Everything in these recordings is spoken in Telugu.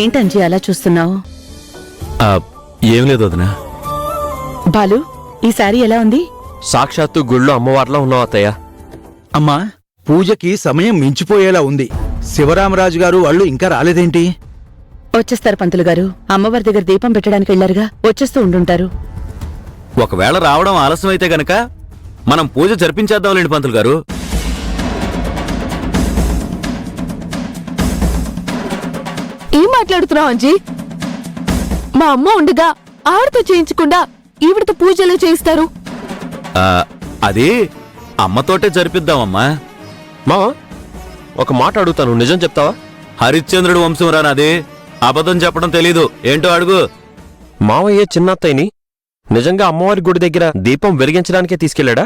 ఏంటంజీ అలా చూస్తున్నావు? ఏం లేదు వదినా. బాలు, ఈ శారీ ఎలా ఉంది? సాక్షాత్తు గుళ్ళో అమ్మవారిలో ఉన్నావు అత్తయ్య. అమ్మా, పూజకి సమయం మించిపోయేలా ఉంది. శివరామరాజు గారు వాళ్ళు ఇంకా రాలేదేంటి? వచ్చేస్తారు పంతులు గారు. అమ్మవారి దగ్గర దీపం పెట్టడానికి వెళ్లారుగా, వచ్చేస్తూ ఉండుంటారు. ఒకవేళ రావడం ఆలస్యం అయితే గనక మనం పూజ జరిపించేద్దాంలేండి పంతులు గారు. ఏం మాట్లాడుతున్నావు అంజీ? మా అమ్మ ఉండగా ఆవిడతో చేయించకుండా ఈవిడతో పూజలు చేయిస్తారు. అది అమ్మతోటే జరిపిద్దామమ్మా. మావా, ఒక మాట అడుగుతాను, నిజం చెప్తావా? హరిశ్చంద్రుడు వంశం రానది, అబద్ధం చెప్పడం తెలీదు. ఏంటో అడుగు. మావయ్య చిన్నత్తయ్యని నిజంగా అమ్మవారి గుడి దగ్గర దీపం వెలిగించడానికే తీసుకెళ్లాడా?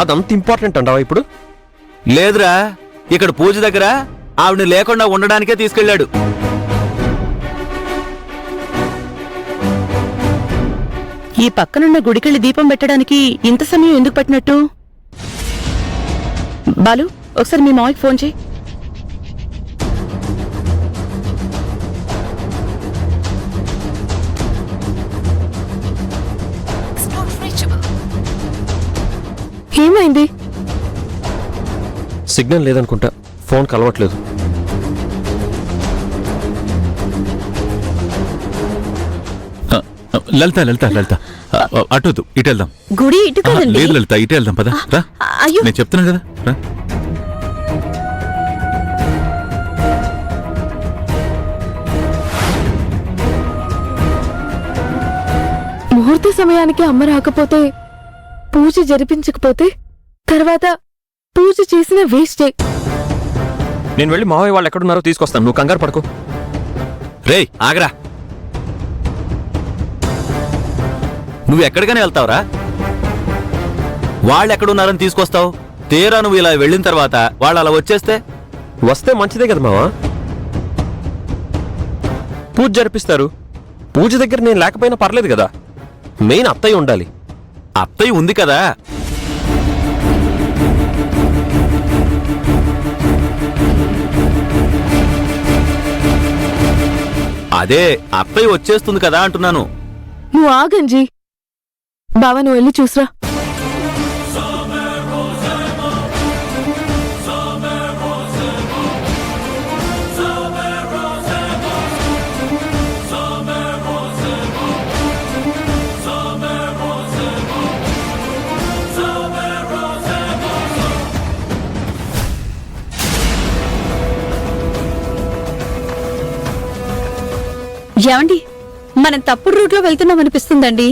అదంత ఇంపార్టెంట్ అంటావా ఇప్పుడు? లేదురా, ఇక్కడ పూజ దగ్గర ఆవిడ లేకుండా ఉండడానికే తీసుకెళ్లాడు. ఈ పక్కనున్న గుడికెళ్ళి దీపం పెట్టడానికి ఇంత సమయం ఎందుకు పట్టినట్టు? బాలు, ఒకసారి మీ మామయ్యకి ఫోన్ చేయి. ఏమైంది? సిగ్నల్ లేదనుకుంటా, ఫోన్ కలవట్లేదు. లలిత లలిత లలిత, అటు ఇటు వెళ్దాం. గుడి ఇటు కదండి. లేదు లలిత, ఇటు వెళ్దాం పద. రా, అయ్యో, నేను చెప్తున్నా కదా. రా. ముహూర్త సమయానికి అమ్మ రాకపోతే, పూజ జరిపించకపోతే తర్వాత పూజ చేసిన వేస్టే. నేను వెళ్ళి మావయ్య వాళ్ళు ఎక్కడున్నారో తీసుకొస్తాను, నువ్వు కంగారు పడుకో. రేయ్ ఆగరా, నువ్వు ఎక్కడికైనా వెళ్తావురా? వాళ్ళెక్కడున్నారని తీసుకొస్తావు? తీరా నువ్వు ఇలా వెళ్ళిన తర్వాత వాళ్ళు అలా వచ్చేస్తే? వస్తే మంచిదే కదా మావా, పూజ జరిపిస్తారు. పూజ దగ్గర నేను లేకపోయినా పర్లేదు కదా, మెయిన్ అత్తయ్య ఉండాలి. అత్తయ్య ఉంది కదా. అదే అత్తయ్య వచ్చేస్తుంది కదా అంటున్నాను. నువ్వు ఆగంజీ. బావా, నువ్వు వెళ్ళి చూసరా. ఏమండి, మనం తప్పుడు రూట్ లో వెళ్తున్నాం అనిపిస్తుందండి.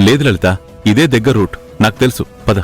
లేదు లలిత, ఇదే దగ్గర రూట్, నాకు తెలుసు. పద.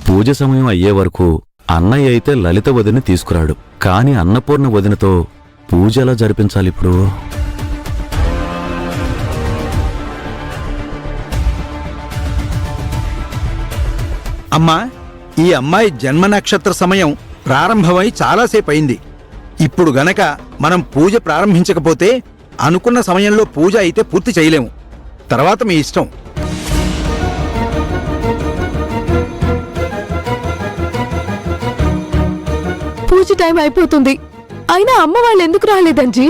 పూజ సమయం అయ్యే వరకు అన్నయ్య అయితే లలిత వదిని తీసుకురాడు. కాని అన్నపూర్ణ వదినతో పూజ ఎలా జరిపించాలి ఇప్పుడు? అమ్మా, ఈ అమ్మాయి జన్మ నక్షత్ర సమయం ప్రారంభమై చాలాసేపు అయింది. ఇప్పుడు గనక మనం పూజ ప్రారంభించకపోతే అనుకున్న సమయంలో పూజ అయితే పూర్తి చేయలేము. తర్వాత మీ ఇష్టం. పూజ టైం అయిపోతుంది, అయినా అమ్మ వాళ్ళు ఎందుకు రాలేదంజీ?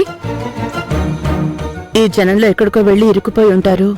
ఈ జనంలో ఎక్కడికో వెళ్లి ఇరుక్కుపోయి ఉంటారు.